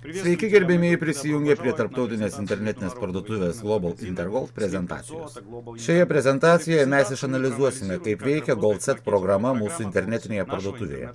Sveiki gerbėmėjai prisijungę prie tarptautinės internetinės parduotuvės Global Intergold prezentacijos. Šioje prezentacijoje mes išanalizuosime, kaip veikia GoldSet programa mūsų internetinėje parduotuvėje.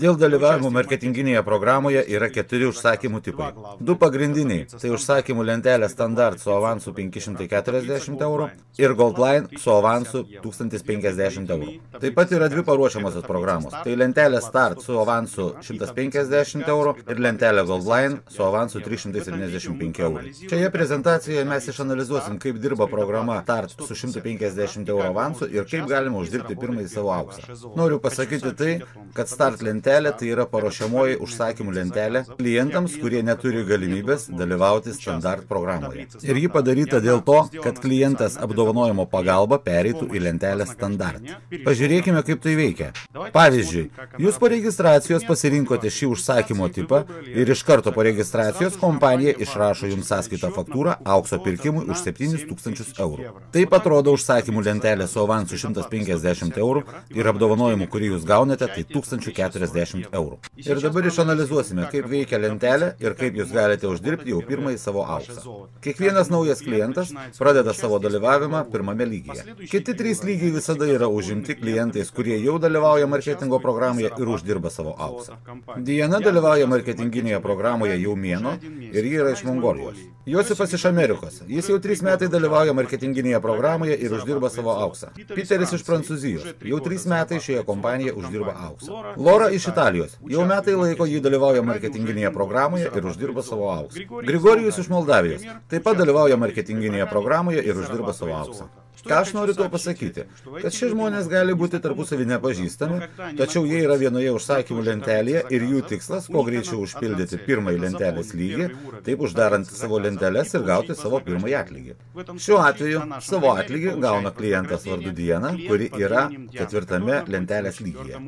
Dėl dalyvavimo marketinginėje programoje yra 4 užsakymų tipai. 2 pagrindiniai, tai užsakymų lentelė Standard su avansu 540 eurų ir Goldline su avansu 1050 eurų. Taip pat yra 2 paruošiamosios programos, tai lentelė Start su avansu 150 eurų ir lentelė Goldline su avansu 375 eurų. Šioje prezentacijoje mes išanalizuosim, kaip dirba programa Start su 150 eurų avansu ir kaip galima uždirbti pirmąjį savo auksą. Noriu pasakyti tai, kad Start lentelė tai yra paruošiamoji užsakymų lentelė klientams, kurie neturi galimybės dalyvauti Standart programoje. Ir ji padaryta dėl to, kad klientas apdovanojimo pagalba pereitų į lentelę Standart. Pažiūrėkime, kaip tai veikia. Pavyzdžiui, jūs po registracijos pasirinkote šį užsakymo tipą ir iš karto po registracijos kompanija išrašo jums sąskaitą faktūrą aukso pirkimui už 7000 eurų. Taip atrodo užsakymų lentelė su avansu 150 eurų ir apdovanojimu, kurį jūs gaunate, tai 1040 eurų. Ir dabar išanalizuosime, kaip veikia lentelė ir kaip jūs galite uždirbti jau pirmąjį savo auksą. Kiekvienas naujas klientas pradeda savo dalyvavimą pirmame lygyje. Kiti 3 lygiai visada yra užimti klientais, kurie jau dalyvauja marketingo programoje ir uždirba savo auksą. Diana dalyvauja marketinginėje programoje jau mėno ir ji yra iš Mongolijos. Josifas iš Amerikos. Jis jau 3 metai dalyvauja marketinginėje programoje ir uždirba savo auksą. Peteris iš Prancūzijos. Jau 3 metai šioje kompanijoje uždirba auksą. Laura iš Italijos. Jau metai laiko ji dalyvauja marketinginėje programoje ir uždirba savo auksą. Grigorijus iš Moldavijos. Taip pat dalyvauja marketinginėje programoje ir uždirba savo auksą. Ką aš noriu to pasakyti? Kad šie žmonės gali būti tarpusavį nepažįstami, tačiau jie yra vienoje užsakymų lentelėje ir jų tikslas, kuo greičiau užpildyti pirmąjį lentelės lygį, taip uždarant savo lenteles ir gauti savo pirmąjį atlygį. Šiuo atveju savo atlygį gauna klientas vardu Diana, kuri yra 4 lentelės lygyje.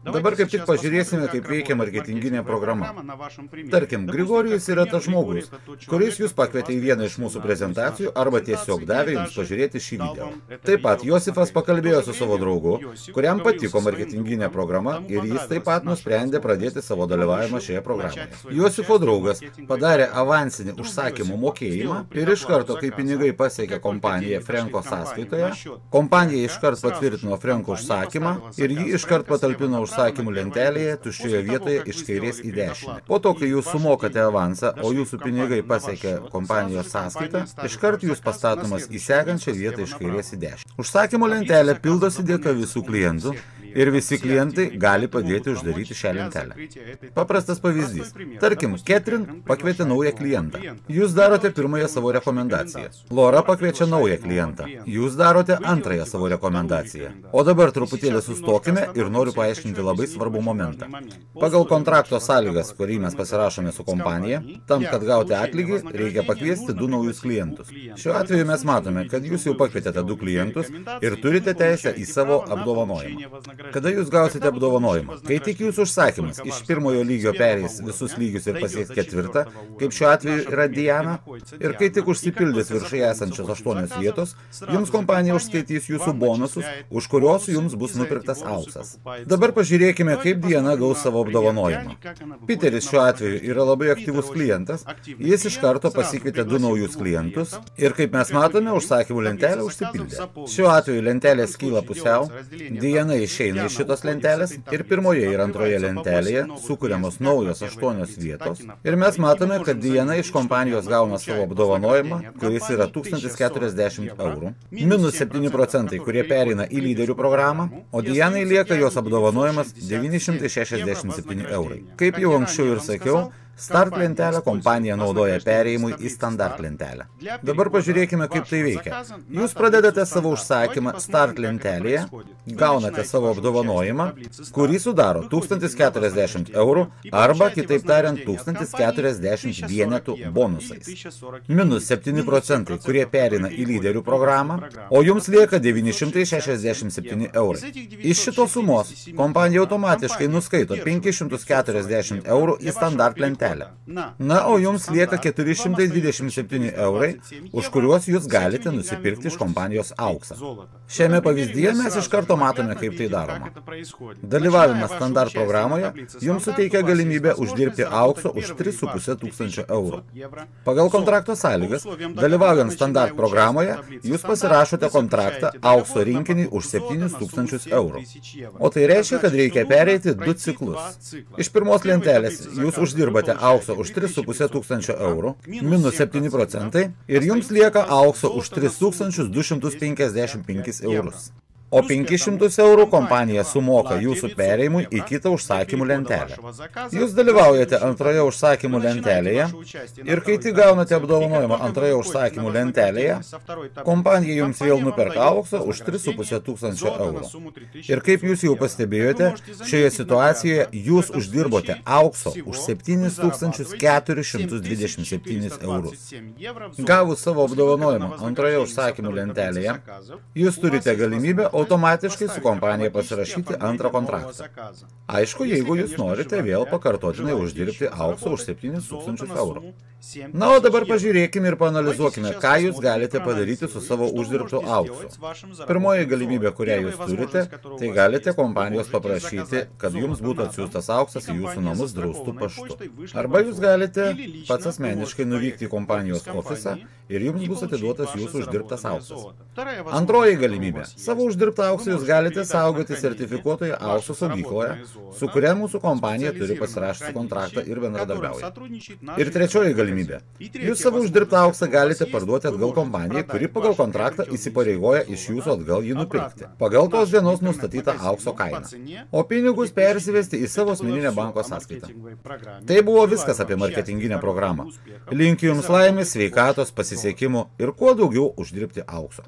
Dabar kaip tik pažiūrėsime, kaip veikia marketinginė programa. Tarkim, Grigorijus yra tas žmogus, kuris jūs pakvietė į vieną iš mūsų prezentacijų arba tiesiog davė jums pažiūrėti šį video. Taip pat Josifas pakalbėjo su savo draugu, kuriam patiko marketinginė programa ir jis taip pat nusprendė pradėti savo dalyvavimą šioje programoje. Josifo draugas padarė avansinį užsakymų mokėjimą ir iš karto, kai pinigai pasiekė kompaniją Frenko sąskaitoje, kompanija iškart patvirtino Frenko užsakymą ir jį iškart patalpino užsakymų lentelėje tuščioje vietoje iš kairės į dešinę. Po to, kai jūs sumokate avansą, o jūsų pinigai pasiekia kompanijos sąskaitą, iškart jūs pastatomas į sekančią vietą iš kairės į dešinę. Užsakymų lentelė pildosi dėka visų klientų ir visi klientai gali padėti uždaryti šią lentelę. Paprastas pavyzdys. Tarkim, Ketrin pakvietė naują klientą. Jūs darote pirmąją savo rekomendaciją. Laura pakviečia naują klientą. Jūs darote antrąją savo rekomendaciją. O dabar truputėlį sustokime ir noriu paaiškinti labai svarbų momentą. Pagal kontrakto sąlygas, kurį mes pasirašome su kompanija, tam, kad gauti atlygį, reikia pakviesti 2 naujus klientus. Šiuo atveju mes matome, kad jūs jau pakvietėte 2 klientus ir turite teisę į savo apdovanojimą. Kada jūs gausite apdovanojimą? Kai tik jūsų užsakymas iš pirmojo lygio pereis visus lygius ir pasieks 4, kaip šiuo atveju yra Diana, ir kai tik užsipildys viršai esančios 8 vietos, jums kompanija užskaitys jūsų bonusus, už kurios jums bus nupirktas auksas. Dabar pažiūrėkime, kaip Diana gaus savo apdovanojimą. Peteris šiuo atveju yra labai aktyvus klientas, jis iš karto pasikvietė 2 naujus klientus ir kaip mes matome, užsakymų lentelė užsipildė. Šiuo atveju lentelė skyla pusiau, Diana išeina iš šitos lentelės ir pirmoje ir antroje lentelėje sukuriamos naujos 8 vietos ir mes matome, kad Diana iš kompanijos gauna savo apdovanojimą, kuris yra 1040 eurų, minus 7%, kurie pereina į lyderių programą, o Dianai lieka jos apdovanojimas 967 eurai. Kaip jau anksčiau ir sakiau, Start lentelę kompanija naudoja perėjimui į Standart lentelę. Dabar pažiūrėkime, kaip tai veikia. Jūs pradedate savo užsakymą Start lentelėje, gaunate savo apdovanojimą, kurį sudaro 1040 eurų arba, kitaip tariant, 1040 vienetų bonusais. Minus 7%, kurie perina į lyderių programą, o jums lieka 967 eurai. Iš šitos sumos kompanija automatiškai nuskaito 540 eurų į Standart lentelę. Na, o jums lieka 427 eurai, už kuriuos jūs galite nusipirkti iš kompanijos auksą. Šiame pavyzdyje mes iš karto matome, kaip tai daroma. Dalyvavimas standart programoje jums suteikia galimybę uždirbti aukso už 3,5 tūkstančio eurų. Pagal kontrakto sąlygas, dalyvaujant standart programoje, jūs pasirašote kontraktą aukso rinkinį už 7 tūkstančius eurų. O tai reiškia, kad reikia pereiti 2 ciklus. Iš pirmos lentelės jūs uždirbate aukso už 3,5 tūkstančio eurų, minus 7%, ir jums lieka aukso už 3255 eurus. O 500 eurų kompanija sumoka jūsų pereimui į kitą užsakymų lentelę. Jūs dalyvaujate antroje užsakymų lentelėje ir kai tik gaunate apdovanojimą antroje užsakymų lentelėje, kompanija jums vėl nuperka aukso už 3,5 tūkstančio eurų. Ir kaip jūs jau pastebėjote, šioje situacijoje jūs uždirbote aukso už 7427 eurus. Gavus savo apdovanojimą antroje užsakymų lentelėje, jūs turite galimybę automatiškai su kompanija pasirašyti antrą kontraktą. Aišku, jeigu jūs norite vėl pakartotinai uždirbti aukso už 7 tūkstančius eurų. Na, o dabar pažiūrėkime ir paanalizuokime, ką jūs galite padaryti su savo uždirbtu auksu. Pirmoji galimybė, kurią jūs turite, tai galite kompanijos paprašyti, kad jums būtų atsiųstas auksas į jūsų namus draustu paštu. Arba jūs galite pats asmeniškai nuvykti į kompanijos ofisą ir jums bus atiduotas jūsų uždirbtas auksas. Antroji galimybė. Savo uždirbtą auksą jūs galite saugoti sertifikuotoje aukso saugykloje, su kuria mūsų kompanija turi pasirašyti kontraktą ir bendradarbiauja. Ir trečioji galimybė. Jūs savo uždirbtą auksą galite parduoti atgal kompanijai, kuri pagal kontraktą įsipareigoja iš jūsų atgal jį nupirkti, pagal tos dienos nustatytą aukso kainą, o pinigus persivesti į savo asmeninę banko sąskaitą. Tai buvo viskas apie marketinginę programą. Linkiu jums laimės, sveikatos, pasisekimų ir kuo daugiau uždirbti aukso.